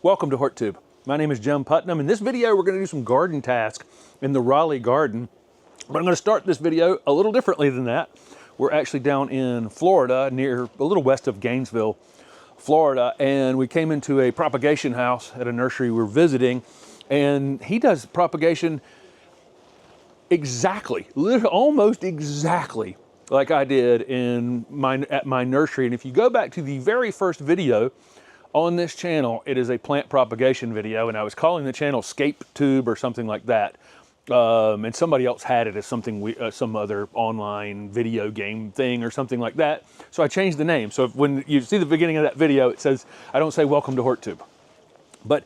Welcome to HortTube. My name is Jim Putnam. In this video, we're going to do some garden tasks in the Raleigh garden. But I'm going to start this video a little differently than that. We're actually down in Florida, near a little west of Gainesville, Florida, and we came into a propagation house at a nursery we're visiting, and he does propagation exactly, almost exactly like I did at my nursery. And if you go back to the very first video on this channel, it is a plant propagation video, and I was calling the channel Scape Tube or something like that. And somebody else had it as something, some other online video game thing or something like that. So I changed the name. So when you see the beginning of that video, it says, I don't say welcome to HortTube. But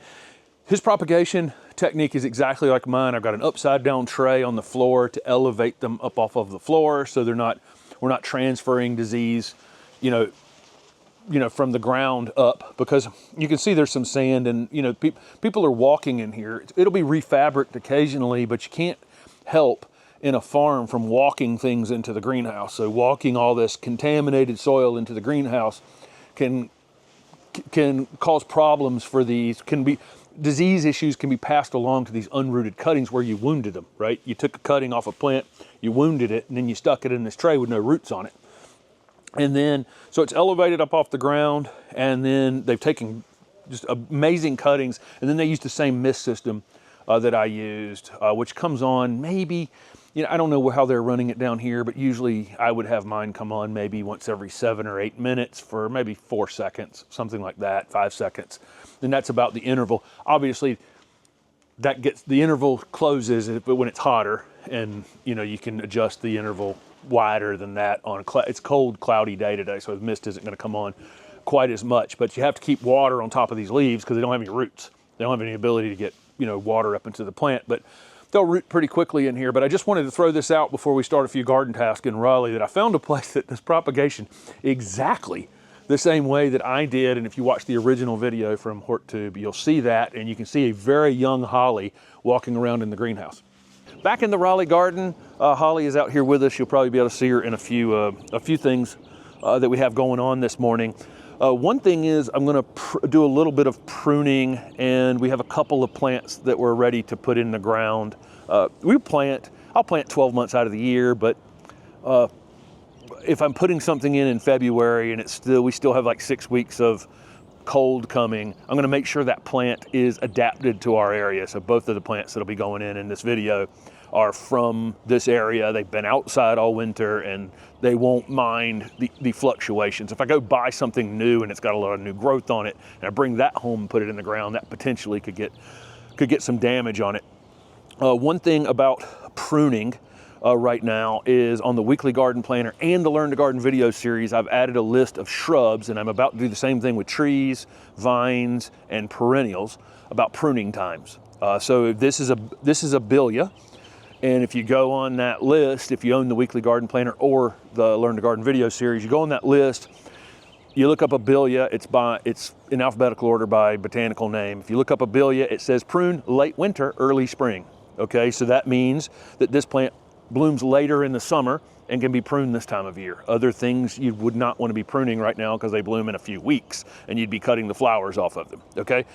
his propagation technique is exactly like mine. I've got an upside down tray on the floor to elevate them up off of the floor so we're not transferring disease, you know, from the ground up, because you can see there's some sand, and people are walking in here. It'll be refabricated occasionally, but you can't help in a farm from walking things into the greenhouse. So walking all this contaminated soil into the greenhouse can cause problems for these. Disease issues can be passed along to these unrooted cuttings where you wounded them, right? You took a cutting off a plant, you wounded it, and then you stuck it in this tray with no roots on it. And then, so it's elevated up off the ground, and then they've taken just amazing cuttings, and then they used the same mist system that I used, which comes on maybe, I don't know how they're running it down here, but usually I would have mine come on maybe once every 7 or 8 minutes for maybe 4 seconds, something like that, 5 seconds. And that's about the interval. Obviously, the interval closes when it's hotter, and you can adjust the interval wider than that on it's cold, cloudy day today, so the mist isn't going to come on quite as much. But you have to keep water on top of these leaves because they don't have any roots. They don't have any ability to get water up into the plant, but they'll root pretty quickly in here. But I just wanted to throw this out before we start a few garden tasks in Raleigh, that I found a place that does propagation exactly the same way that I did. And if you watch the original video from HortTube, you'll see that, and you can see a very young holly walking around in the greenhouse. Back in the Raleigh garden, Holly is out here with us. You'll probably be able to see her in a few things that we have going on this morning. One thing is I'm going to do a little bit of pruning, and we have a couple of plants that we're ready to put in the ground. I'll plant 12 months out of the year, but if I'm putting something in February and we still have like 6 weeks of cold coming, I'm going to make sure that plant is adapted to our area. So both of the plants that'll be going in this video are from this area. They've been outside all winter, and they won't mind the fluctuations. If I go buy something new and it's got a lot of new growth on it, and I bring that home and put it in the ground, that potentially could get some damage on it. One thing about pruning right now is on the weekly garden planner and the Learn to Garden video series, I've added a list of shrubs, and I'm about to do the same thing with trees, vines, and perennials about pruning times. So this is a Abelia, and if you go on that list, if you own the weekly garden planner or the Learn to Garden video series, you go on that list, you look up Abelia, it's in alphabetical order by botanical name. If you look up Abelia, it says prune late winter, early spring. Okay, so that means that this plant blooms later in the summer and can be pruned this time of year. Other things you would not want to be pruning right now because they bloom in a few weeks, and you'd be cutting the flowers off of them, okay?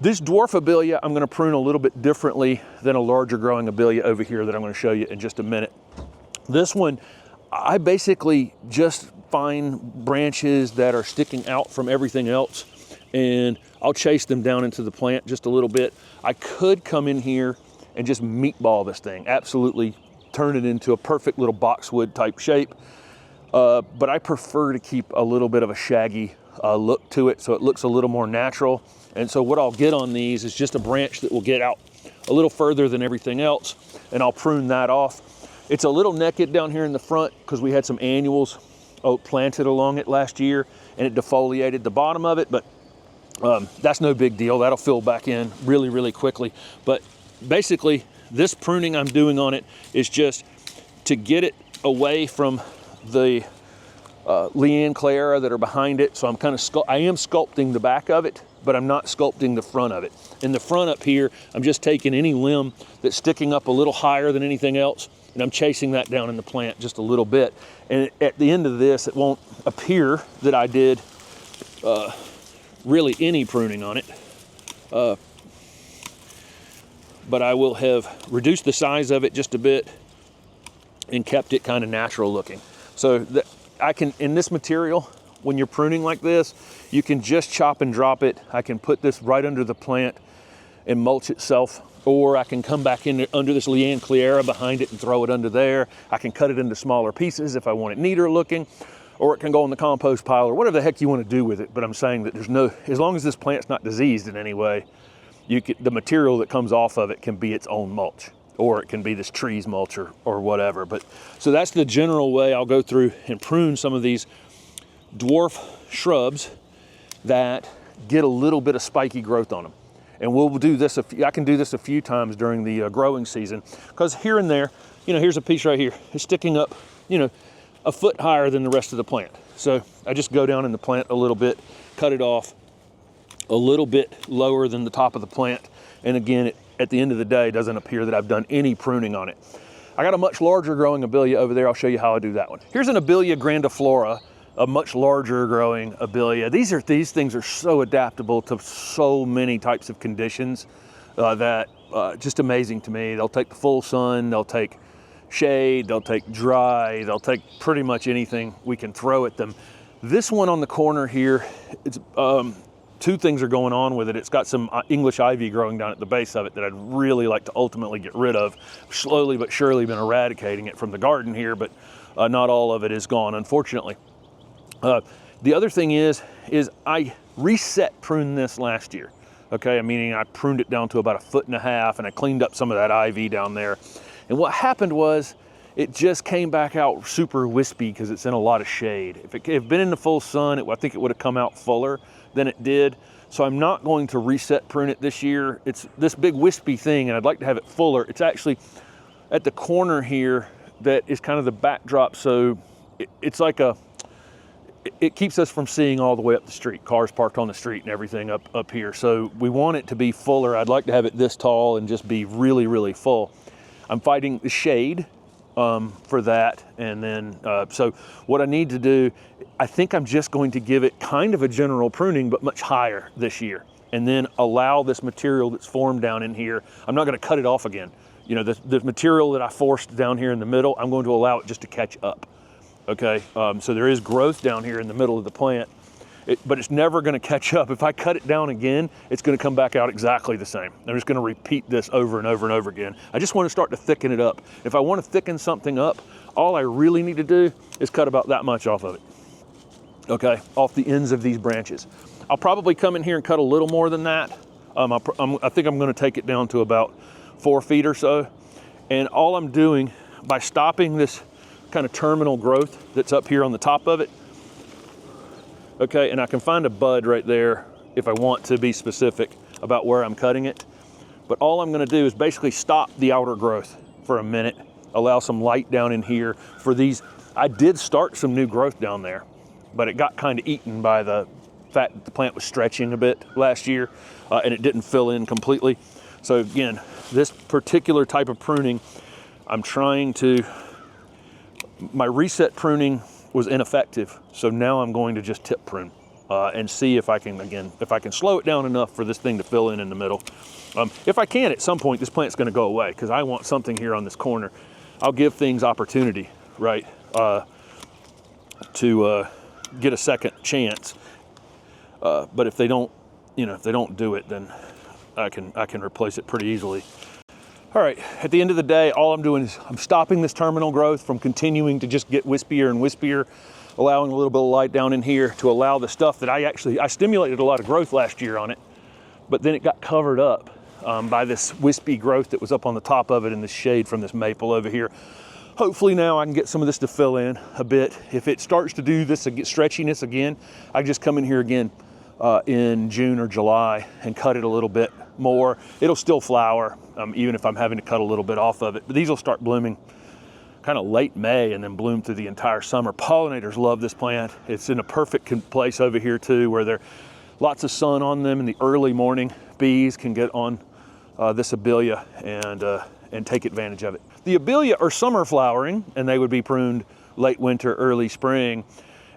This dwarf Abelia, I'm going to prune a little bit differently than a larger growing Abelia over here that I'm going to show you in just a minute. This one, I basically just find branches that are sticking out from everything else, and I'll chase them down into the plant just a little bit. I could come in here and just meatball this thing, absolutely turn it into a perfect little boxwood type shape. But I prefer to keep a little bit of a shaggy look to it, so it looks a little more natural. And so what I'll get on these is just a branch that will get out a little further than everything else, and I'll prune that off. It's a little naked down here in the front because we had some annuals planted along it last year, and it defoliated the bottom of it, but that's no big deal. That'll fill back in really, really quickly. But basically, this pruning I'm doing on it is just to get it away from the Leanne Clara that are behind it. So I am sculpting the back of it, but I'm not sculpting the front of it. In the front up here, I'm just taking any limb that's sticking up a little higher than anything else, and I'm chasing that down in the plant just a little bit. And at the end of this, it won't appear that I did really any pruning on it. But I will have reduced the size of it just a bit and kept it kind of natural looking. So that I can, in this material, when you're pruning like this, you can just chop and drop it. I can put this right under the plant and mulch itself, or I can come back in under this Leanne Cleara behind it and throw it under there. I can cut it into smaller pieces if I want it neater looking, or it can go in the compost pile, or whatever the heck you want to do with it. But I'm saying that there's no, as long as this plant's not diseased in any way, the material that comes off of it can be its own mulch, or it can be this tree's mulch or whatever. But so that's the general way I'll go through and prune some of these dwarf shrubs that get a little bit of spiky growth on them. And we'll do this, I can do this a few times during the growing season, because here and there, you know, here's a piece right here. It's sticking up, you know, a foot higher than the rest of the plant. So I just go down in the plant a little bit, cut it off a little bit lower than the top of the plant. And again, at the end of the day, it doesn't appear that I've done any pruning on it. I got a much larger growing abelia over there. I'll show you how I do that one. Here's an abelia grandiflora, a much larger growing abelia. These things are so adaptable to so many types of conditions that just amazing to me. They'll take the full sun, they'll take shade, they'll take dry, they'll take pretty much anything we can throw at them. This one on the corner here, it's two things are going on with it. It's got some English ivy growing down at the base of it that I'd really like to ultimately get rid of. Slowly but surely been eradicating it from the garden here, but not all of it is gone, unfortunately. The other thing is I reset pruned this last year. Okay, meaning I pruned it down to about 1.5 feet, and I cleaned up some of that ivy down there. And what happened was it just came back out super wispy because it's in a lot of shade. If it had been in the full sun, I think it would have come out fuller than it did. So I'm not going to reset prune it this year. It's this big wispy thing, and I'd like to have it fuller. It's actually at the corner here that is kind of the backdrop. So it's like it keeps us from seeing all the way up the street, cars parked on the street and everything up here. So we want it to be fuller. I'd like to have it this tall and just be really, really full. I'm fighting the shade for that. And then, so what I need to do, I think I'm just going to give it kind of a general pruning, but much higher this year. And then allow this material that's formed down in here. I'm not gonna cut it off again. You know, the material that I forced down here in the middle, I'm going to allow it just to catch up. Okay, so there is growth down here in the middle of the plant, but it's never going to catch up. If I cut it down again, it's going to come back out exactly the same. I'm just going to repeat this over and over and over again. I just want to start to thicken it up. If I want to thicken something up, all I really need to do is cut about that much off of it. Okay, off the ends of these branches. I'll probably come in here and cut a little more than that. I think I'm going to take it down to about 4 feet or so. And all I'm doing by stopping this kind of terminal growth that's up here on the top of it. Okay, and I can find a bud right there if I want to be specific about where I'm cutting it. But all I'm gonna do is basically stop the outer growth for a minute, allow some light down in here for these. I did start some new growth down there, but it got kind of eaten by the fact that the plant was stretching a bit last year and it didn't fill in completely. So again, this particular type of pruning, I'm trying to, my reset pruning was ineffective, so now I'm going to just tip prune and see if I can, again, if I can slow it down enough for this thing to fill in the middle. If I can, at some point, this plant's gonna go away because I want something here on this corner. I'll give things opportunity, right, to get a second chance. But if they don't, you know, if they don't do it, then I can replace it pretty easily. All right, at the end of the day, all I'm doing is I'm stopping this terminal growth from continuing to just get wispier and wispier, allowing a little bit of light down in here to allow the stuff that I stimulated a lot of growth last year on it, but then it got covered up by this wispy growth that was up on the top of it in the shade from this maple over here. Hopefully now I can get some of this to fill in a bit. If it starts to do this, get stretchiness again, I just come in here again in June or July and cut it a little bit more. It'll still flower, even if I'm having to cut a little bit off of it. But these will start blooming kind of late May and then bloom through the entire summer. Pollinators love this plant. It's in a perfect place over here too, where there's lots of sun on them in the early morning. Bees can get on this abelia and take advantage of it. The abelia are summer flowering, and they would be pruned late winter, early spring.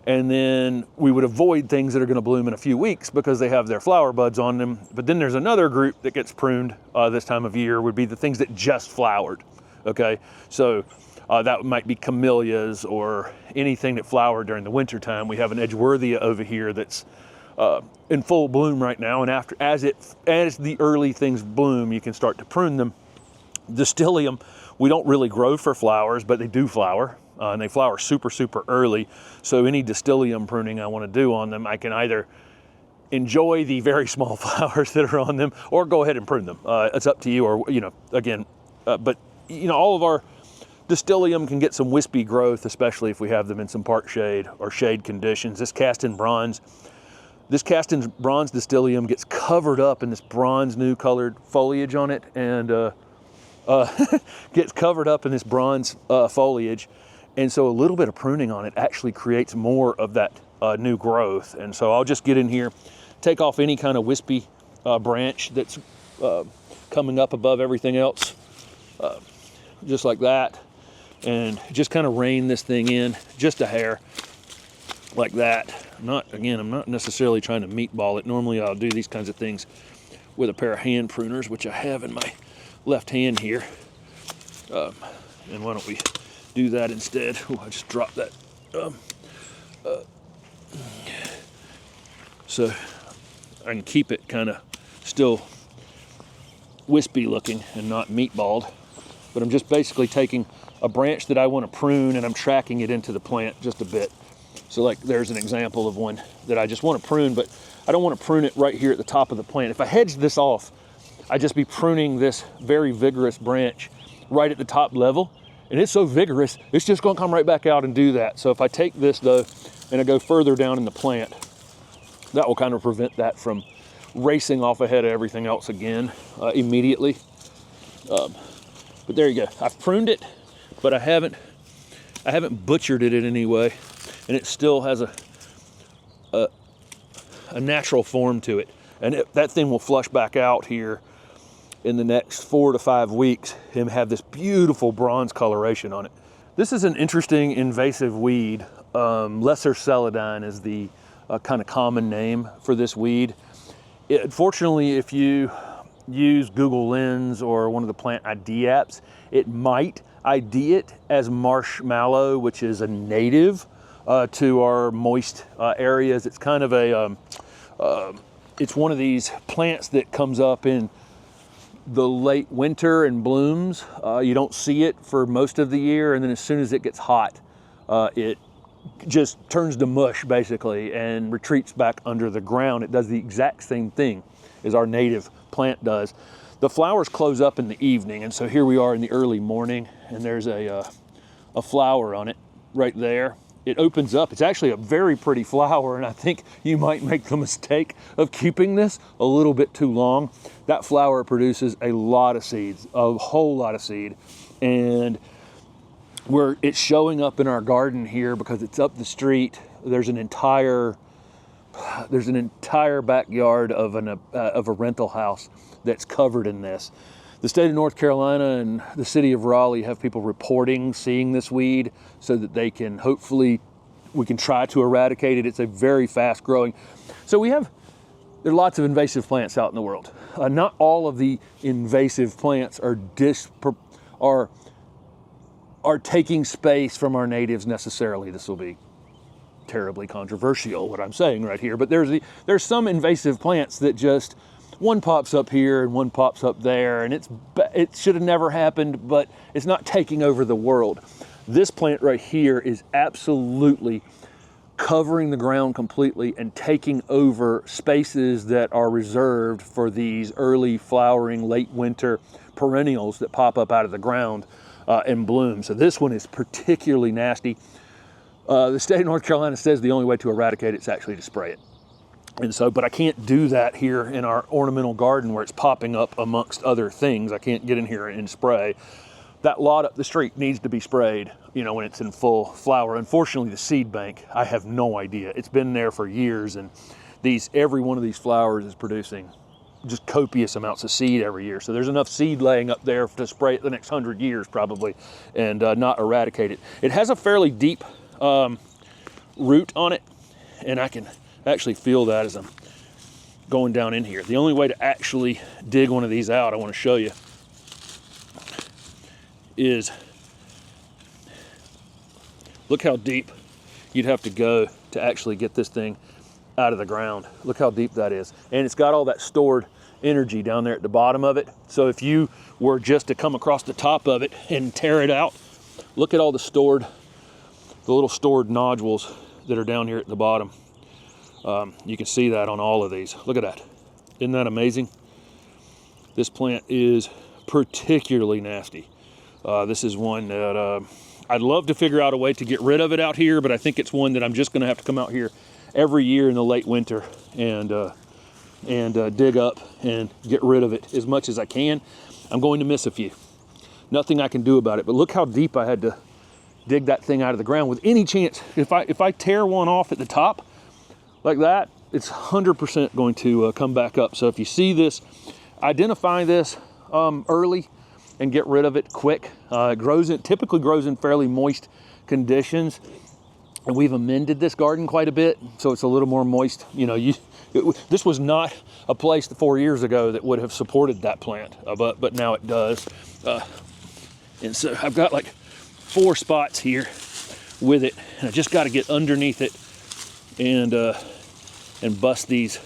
And then we would avoid things that are going to bloom in a few weeks because they have their flower buds on them. But then there's another group that gets pruned this time of year, would be the things that just flowered. Okay, so that might be camellias or anything that flowered during the winter time. We have an Edgeworthia over here that's in full bloom right now, and as the early things bloom, you can start to prune them. Distilleum, we don't really grow for flowers, but they do flower, and they flower super early. So any Distilleum pruning I want to do on them, I can either enjoy the very small flowers that are on them, or go ahead and prune them. It's up to you, or again, but all of our Distilleum can get some wispy growth, especially if we have them in some park shade or shade conditions. This cast in bronze Distilleum gets covered up in this bronze new colored foliage on it, and gets covered up in this bronze foliage. And so a little bit of pruning on it actually creates more of that new growth. And so I'll just get in here, take off any kind of wispy branch that's coming up above everything else, just like that. And just kind of rein this thing in just a hair, like that. I'm not necessarily trying to meatball it. Normally I'll do these kinds of things with a pair of hand pruners, which I have in my left hand here. And why don't we do that instead? Oh, I just dropped that. So I can keep it kind of still wispy looking and not meatballed. But I'm just basically taking a branch that I want to prune, and I'm tracking it into the plant just a bit. So like there's an example of one that I just want to prune, but I don't want to prune it right here at the top of the plant. If I hedged this off, I'd just be pruning this very vigorous branch right at the top level. And it's so vigorous, it's just going to come right back out and do that. So if I take this though, and I go further down in the plant, that will kind of prevent that from racing off ahead of everything else again immediately. But there you go. I've pruned it, but I haven't butchered it in any way, and it still has a natural form to it. And that thing will flush back out here in the next 4 to 5 weeks and have this beautiful bronze coloration on it. This is an interesting invasive weed. Lesser celandine is the kind of common name for this weed. Unfortunately, if you use Google Lens or one of the plant ID apps, it might ID it as marshmallow, which is a native to our moist areas. It's kind of it's one of these plants that comes up in the late winter and blooms. You don't see it for most of the year, and then as soon as it gets hot, it just turns to mush basically and retreats back under the ground. It does the exact same thing as our native plant does. The flowers close up in the evening, and so here we are in the early morning, and there's a flower on it right there. It opens up. It's actually a very pretty flower, and I think you might make the mistake of keeping this a little bit too long. That flower produces a lot of seeds, a whole lot of seed, and it's showing up in our garden here because it's up the street. There's an entire backyard of a rental house that's covered in this. The state of North Carolina and the city of Raleigh have people reporting seeing this weed so that we can try to eradicate it. It's a very fast growing. So there are lots of invasive plants out in the world. Not all of the invasive plants are taking space from our natives necessarily. This will be terribly controversial what I'm saying right here, but there's some invasive plants that just one pops up here and one pops up there, and it should have never happened, but it's not taking over the world. This plant right here is absolutely covering the ground completely and taking over spaces that are reserved for these early flowering late winter perennials that pop up out of the ground and bloom. So this one is particularly nasty. The state of North Carolina says the only way to eradicate it is actually to spray it. And so, but I can't do that here in our ornamental garden where it's popping up amongst other things. I can't get in here and spray. That lot up the street needs to be sprayed, when it's in full flower. Unfortunately, the seed bank, I have no idea. It's been there for years, and every one of these flowers is producing just copious amounts of seed every year. So there's enough seed laying up there to spray it the next 100 years probably and not eradicate it. It has a fairly deep root on it, and I can actually feel that as I'm going down in here. The only way to actually dig one of these out, I want to show you, is look how deep you'd have to go to actually get this thing out of the ground. Look how deep that is. And it's got all that stored energy down there at the bottom of it. So if you were just to come across the top of it and tear it out, look at all the little stored nodules that are down here at the bottom. You can see that on all of these. Look at that. Isn't that amazing? This plant is particularly nasty. This is one that I'd love to figure out a way to get rid of it out here, but I think it's one that I'm just going to have to come out here every year in the late winter and dig up and get rid of it as much as I can. I'm going to miss a few. Nothing I can do about it, but look how deep I had to dig that thing out of the ground. With any chance, if I tear one off at the top like that, it's 100% going to come back up. So if you see this, identify this early and get rid of it quick. It typically grows in fairly moist conditions, and we've amended this garden quite a bit, so it's a little more moist. You know, this was not a place 4 years ago that would have supported that plant, but now it does. And so I've got like 4 spots here with it, and I just got to get underneath it and bust these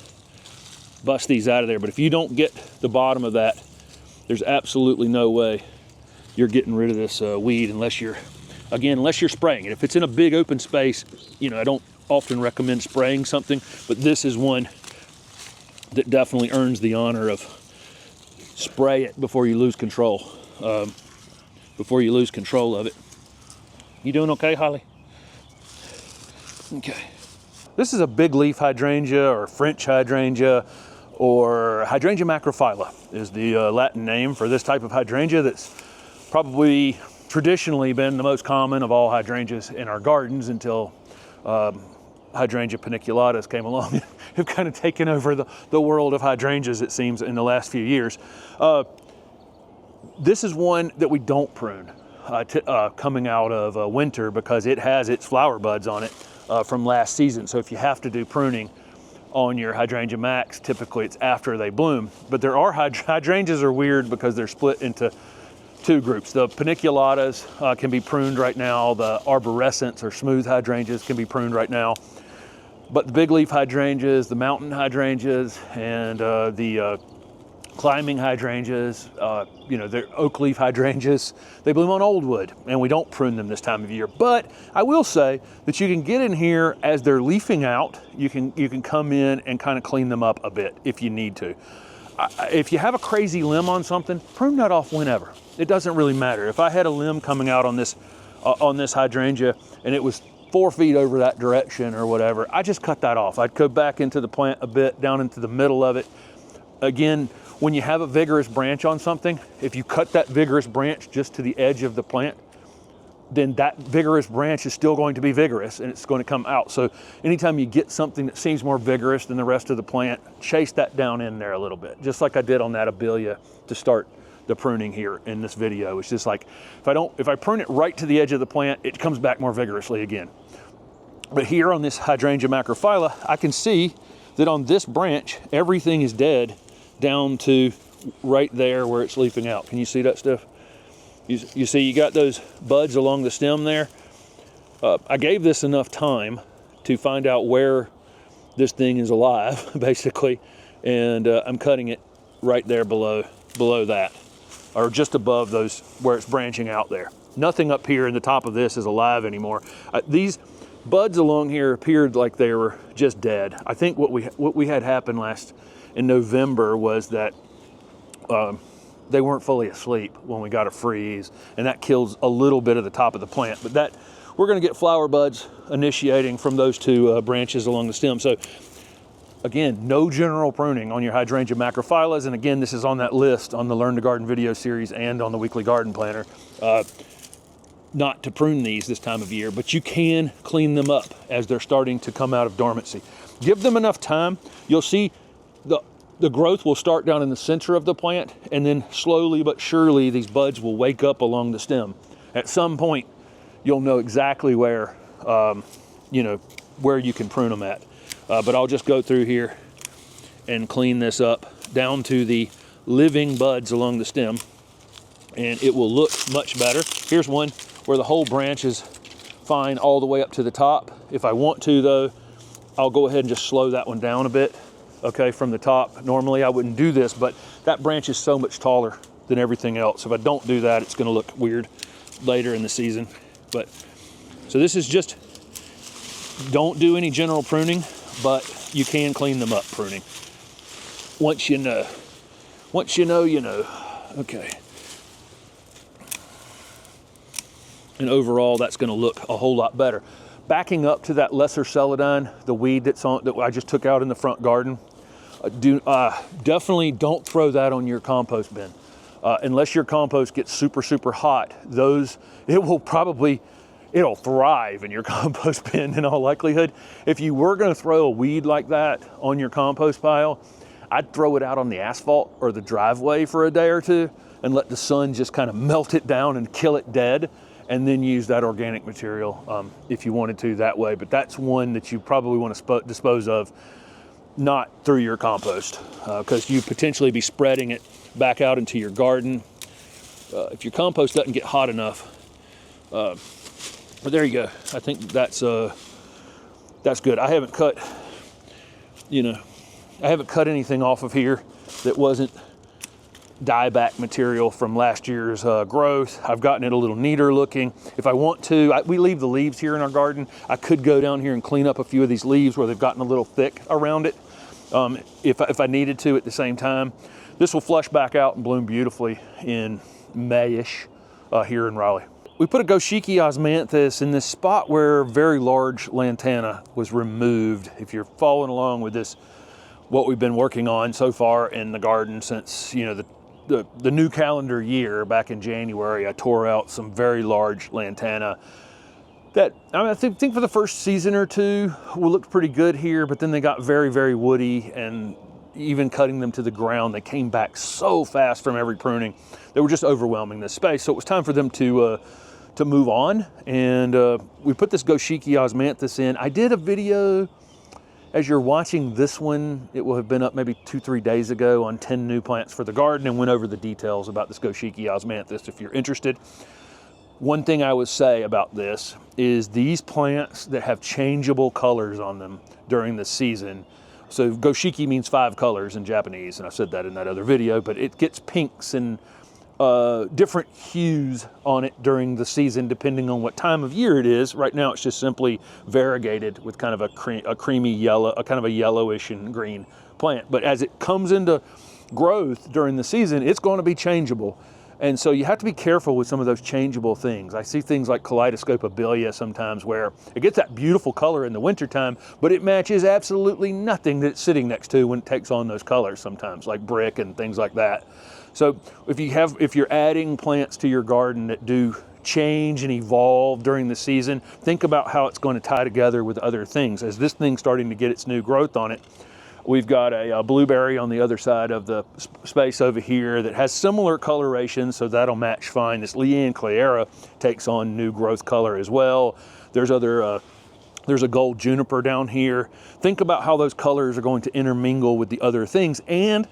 out of there. But if you don't get the bottom of that, there's absolutely no way you're getting rid of this weed unless you're spraying it. If it's in a big open space, you know, I don't often recommend spraying something, but this is one that definitely earns the honor of spray it before you lose control. Before you lose control of it. You doing okay, Holly? Okay. This is a big leaf hydrangea or French hydrangea, or Hydrangea macrophylla is the Latin name for this type of hydrangea that's probably traditionally been the most common of all hydrangeas in our gardens until Hydrangea paniculatas came along and have kind of taken over the world of hydrangeas, it seems, in the last few years. This is one that we don't prune coming out of winter because it has its flower buds on it from last season. So if you have to do pruning on your Hydrangea Max, typically it's after they bloom. But there are hydrangeas are weird because they're split into 2 groups. The paniculatas can be pruned right now. The arborescents or smooth hydrangeas can be pruned right now. But the big leaf hydrangeas, the mountain hydrangeas, and the climbing hydrangeas, they're oak leaf hydrangeas, they bloom on old wood, and we don't prune them this time of year. But I will say that you can get in here as they're leafing out. You can come in and kind of clean them up a bit if you need to. If you have a crazy limb on something, prune that off whenever. It doesn't really matter. If I had a limb coming out on this hydrangea and it was 4 feet over that direction or whatever, I just cut that off. I'd go back into the plant a bit, down into the middle of it. Again, when you have a vigorous branch on something, if you cut that vigorous branch just to the edge of the plant, then that vigorous branch is still going to be vigorous and it's going to come out. So anytime you get something that seems more vigorous than the rest of the plant, chase that down in there a little bit, just like I did on that Abelia to start the pruning here in this video. It's just like, if I prune it right to the edge of the plant, it comes back more vigorously again. But here on this Hydrangea macrophylla, I can see that on this branch, everything is dead down to right there where it's leafing out. Can you see that stuff? You see, you got those buds along the stem there. I gave this enough time to find out where this thing is alive, basically, and I'm cutting it right there below that, or just above those where it's branching out there. Nothing up here in the top of this is alive anymore. These buds along here appeared like they were just dead. I think what we had happen in November was that they weren't fully asleep when we got a freeze, and that kills a little bit of the top of the plant. But we're going to get flower buds initiating from those 2 branches along the stem. So again, no general pruning on your Hydrangea macrophyllas. And again, this is on that list on the Learn to Garden video series and on the weekly garden planner. Not to prune these this time of year, but you can clean them up as they're starting to come out of dormancy. Give them enough time. You'll see the growth will start down in the center of the plant, and then slowly but surely these buds will wake up along the stem. At some point, you'll know exactly where you know, where you can prune them at. But I'll just go through here and clean this up down to the living buds along the stem, and it will look much better. Here's one where the whole branch is fine all the way up to the top. If I want to though, I'll go ahead and just slow that one down a bit, okay, from the top. Normally I wouldn't do this, but that branch is so much taller than everything else. If I don't do that, it's gonna look weird later in the season. But, so this is just, don't do any general pruning, but you can clean them up pruning. Once you know. Once you know, you know. Okay. And overall, that's gonna look a whole lot better. Backing up to that lesser celandine, the weed that I just took out in the front garden, definitely don't throw that on your compost bin. Unless your compost gets super, super hot, it'll thrive in your compost bin in all likelihood. If you were gonna throw a weed like that on your compost pile, I'd throw it out on the asphalt or the driveway for a day or two and let the sun just kind of melt it down and kill it dead, and then use that organic material if you wanted to that way. But that's one that you probably want to dispose of, not through your compost, because you potentially be spreading it back out into your garden. If your compost doesn't get hot enough, but there you go. I think that's good. I haven't cut, I haven't cut anything off of here that wasn't dieback material from last year's growth. I've gotten it a little neater looking. If I want to, we leave the leaves here in our garden. I could go down here and clean up a few of these leaves where they've gotten a little thick around it, if I needed to at the same time. This will flush back out and bloom beautifully in May-ish here in Raleigh. We put a Goshiki osmanthus in this spot where very large lantana was removed. If you're following along with this, what we've been working on so far in the garden since, the new calendar year, back in January, I tore out some very large lantana that, I think for the first season or two, looked pretty good here, but then they got very, very woody, and even cutting them to the ground, they came back so fast from every pruning. They were just overwhelming this space. So it was time for them to move on. And we put this Goshiki osmanthus in. I did a video, as you're watching this one, it will have been up maybe 2-3 days ago, on 10 new plants for the garden, and went over the details about this Goshiki osmanthus if you're interested. One thing I would say about this is these plants that have changeable colors on them during the season. So Goshiki means 5 colors in Japanese, and I said that in that other video, but it gets pinks and different hues on it during the season depending on what time of year it is. Right now it's just simply variegated with kind of a creamy yellow, a kind of a yellowish and green plant. But as it comes into growth during the season, it's going to be changeable. And so you have to be careful with some of those changeable things. I see things like Kaleidoscope Abelia sometimes where it gets that beautiful color in the wintertime, but it matches absolutely nothing that it's sitting next to when it takes on those colors sometimes, like brick and things like that. So if you're adding plants to your garden that do change and evolve during the season, think about how it's going to tie together with other things. As this thing's starting to get its new growth on it, we've got a blueberry on the other side of the space over here that has similar coloration, so that'll match fine. This Leanne Clayera takes on new growth color as well. There's a gold juniper down here. Think about how those colors are going to intermingle with the other things, and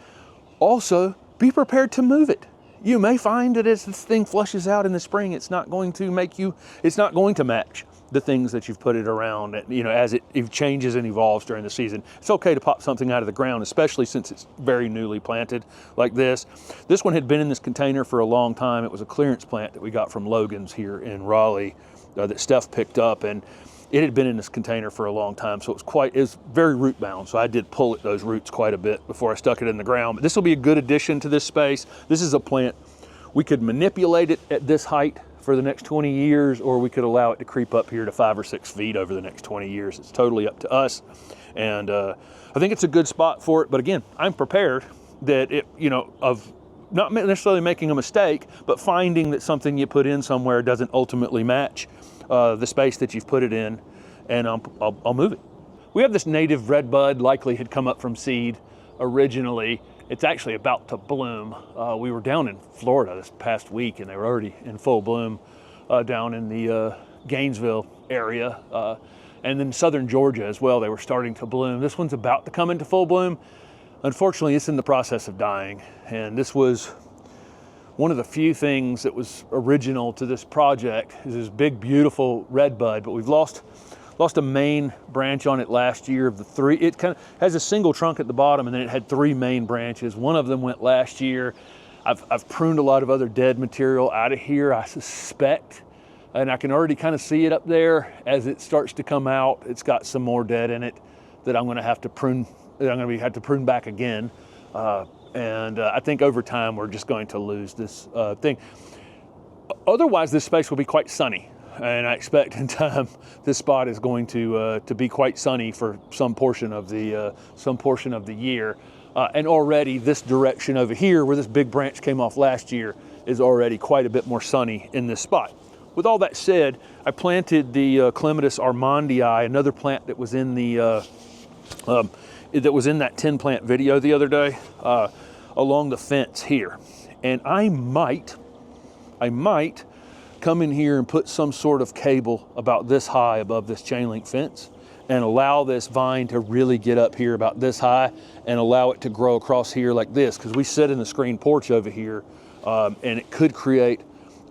also be prepared to move it. You may find that as this thing flushes out in the spring, it's not going to match the things that you've put it around, as it changes and evolves during the season. It's okay to pop something out of the ground, especially since it's very newly planted like this. This one had been in this container for a long time. It was a clearance plant that we got from Logan's here in Raleigh that Steph picked up, and it had been in this container for a long time, so it was very root bound. So I did pull at those roots quite a bit before I stuck it in the ground. But this will be a good addition to this space. This is a plant, we could manipulate it at this height for the next 20 years, or we could allow it to creep up here to 5 or 6 feet over the next 20 years. It's totally up to us. And I think it's a good spot for it. But again, I'm prepared that of not necessarily making a mistake, but finding that something you put in somewhere doesn't ultimately match the space that you've put it in, and I'll move it. We have this native red bud, likely had come up from seed originally. It's actually about to bloom. We were down in Florida this past week, and they were already in full bloom down in the Gainesville area. And then southern Georgia as well, they were starting to bloom. This one's about to come into full bloom. Unfortunately, it's in the process of dying. And this was one of the few things that was original to this project, is this big, beautiful red bud, but we've lost a main branch on it last year of the 3. It kind of has a single trunk at the bottom, and then it had 3 main branches. One of them went last year. I've pruned a lot of other dead material out of here, I suspect, and I can already kind of see it up there as it starts to come out. It's got some more dead in it that I'm going to have to prune. That I'm going to have to prune back again. And I think over time we're just going to lose this thing. Otherwise, this space will be quite sunny, and I expect in time this spot is going to be quite sunny for some portion of the year. And already this direction over here, where this big branch came off last year, is already quite a bit more sunny in this spot. With all that said, I planted the Clematis armandii, another plant that was in the that was in that 10 plant video the other day, along the fence here. And I might come in here and put some sort of cable about this high above this chain link fence and allow this vine to really get up here about this high and allow it to grow across here like this, because we sit in the screen porch over here, and it could create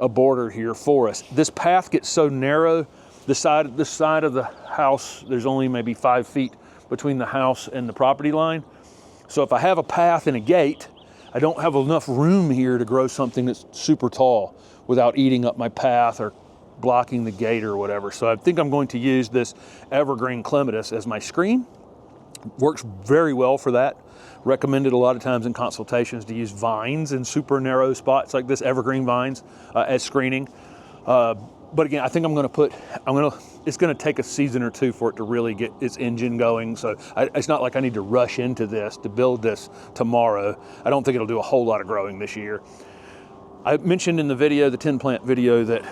a border here for us. This path gets so narrow, this side of the house, there's only maybe 5 feet between the house and the property line. So if I have a path and a gate, I don't have enough room here to grow something that's super tall without eating up my path or blocking the gate or whatever. So I think I'm going to use this evergreen clematis as my screen. Works very well for that. Recommended a lot of times in consultations to use vines in super narrow spots like this, evergreen vines, as screening. But again, I think it's going to take a season or 2 for it to really get its engine going. So it's not like I need to rush into this to build this tomorrow. I don't think it'll do a whole lot of growing this year. I mentioned in the video, the 10 plant video, that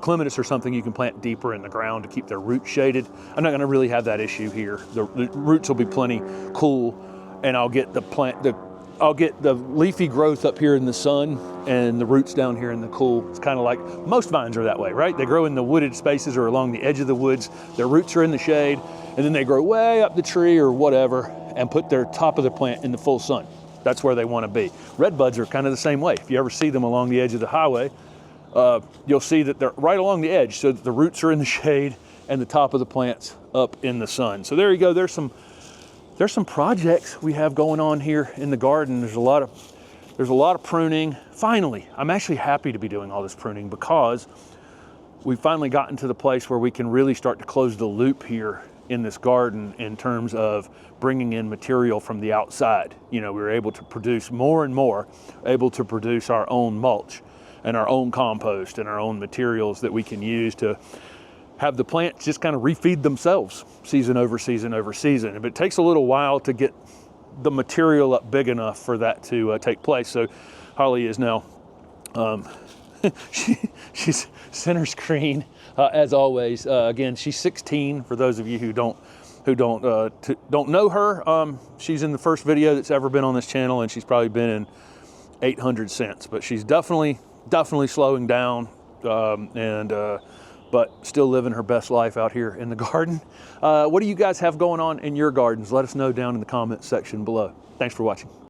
clematis are something you can plant deeper in the ground to keep their roots shaded. I'm not going to really have that issue here. The roots will be plenty cool, and I'll get the leafy growth up here in the sun and the roots down here in the cool. It's kind of like most vines are that way, right? They grow in the wooded spaces or along the edge of the woods. Their roots are in the shade, and then they grow way up the tree or whatever and put their top of the plant in the full sun. That's where they want to be. Red buds are kind of the same way. If you ever see them along the edge of the highway, you'll see that they're right along the edge, so that the roots are in the shade and the top of the plant's up in the sun. So there you go. There's some projects we have going on here in the garden. There's a lot of pruning. Finally, I'm actually happy to be doing all this pruning because we've finally gotten to the place where we can really start to close the loop here in this garden in terms of bringing in material from the outside. You know, we were able to produce more and more, able to produce our own mulch and our own compost and our own materials that we can use to have the plants just kind of refeed themselves season over season over season. But it takes a little while to get the material up big enough for that to take place. So Holly is now, she's center screen as always. Again, she's 16 for those of you who don't know her. She's in the first video that's ever been on this channel, and she's probably been in 800 since, but she's definitely slowing down, but still living her best life out here in the garden. What do you guys have going on in your gardens? Let us know down in the comments section below. Thanks for watching.